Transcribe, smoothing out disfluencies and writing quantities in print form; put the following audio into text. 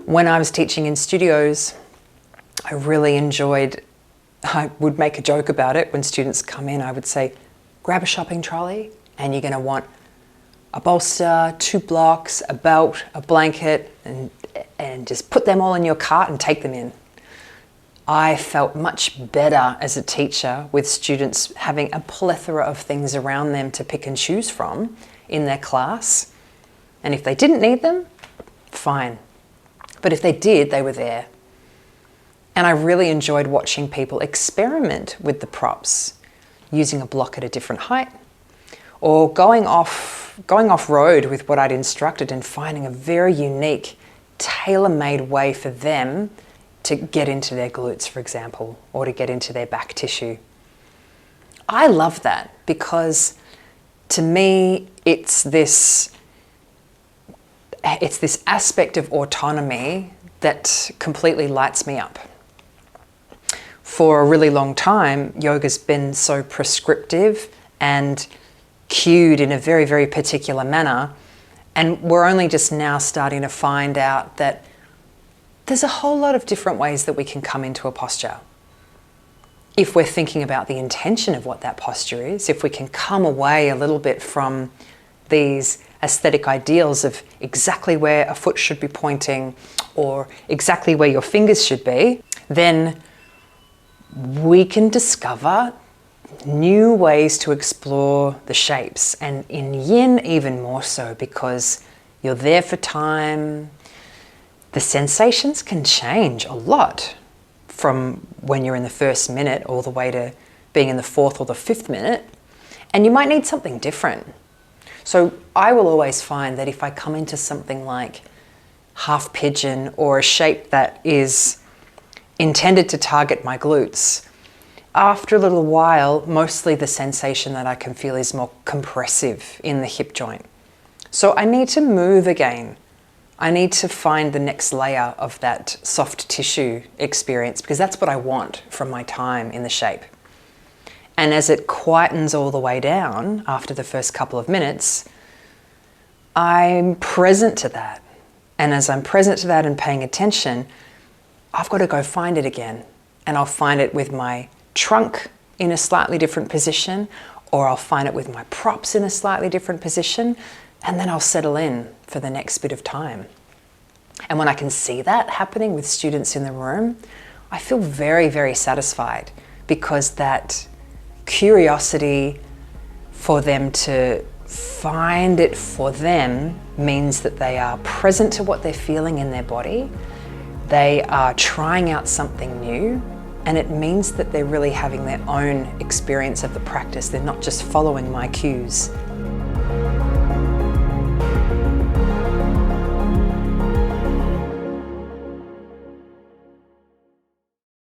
When I was teaching in studios, I really enjoyed, I would make a joke about it when students come in. I would say, grab a shopping trolley and you're going to want a bolster, 2 blocks, a belt, a blanket, and just put them all in your cart and take them in. I felt much better as a teacher with students having a plethora of things around them to pick and choose from in their class. And if they didn't need them, fine. But if they did, they were there. And I really enjoyed watching people experiment with the props, using a block at a different height, or going off road with what I'd instructed and finding a very unique, tailor-made way for them to get into their glutes, for example, or to get into their back tissue. I love that because to me, it's this aspect of autonomy that completely lights me up. For a really long time, yoga's been so prescriptive and cued in a very, very particular manner. And we're only just now starting to find out that there's a whole lot of different ways that we can come into a posture. If we're thinking about the intention of what that posture is, if we can come away a little bit from these aesthetic ideals of exactly where a foot should be pointing or exactly where your fingers should be, then we can discover new ways to explore the shapes. And in yin even more so, because you're there for time. The sensations can change a lot from when you're in the first minute all the way to being in the 4th or the 5th minute, and you might need something different. So I will always find that if I come into something like half pigeon or a shape that is intended to target my glutes, after a little while, mostly the sensation that I can feel is more compressive in the hip joint. So I need to move again. I need to find the next layer of that soft tissue experience because that's what I want from my time in the shape. And as it quietens all the way down after the first couple of minutes, I'm present to that. And as I'm present to that and paying attention, I've got to go find it again. And I'll find it with my trunk in a slightly different position, or I'll find it with my props in a slightly different position, and then I'll settle in for the next bit of time. And when I can see that happening with students in the room, I feel very, very satisfied because that curiosity for them to find it for them means that they are present to what they're feeling in their body. They are trying out something new, and it means that they're really having their own experience of the practice. They're not just following my cues.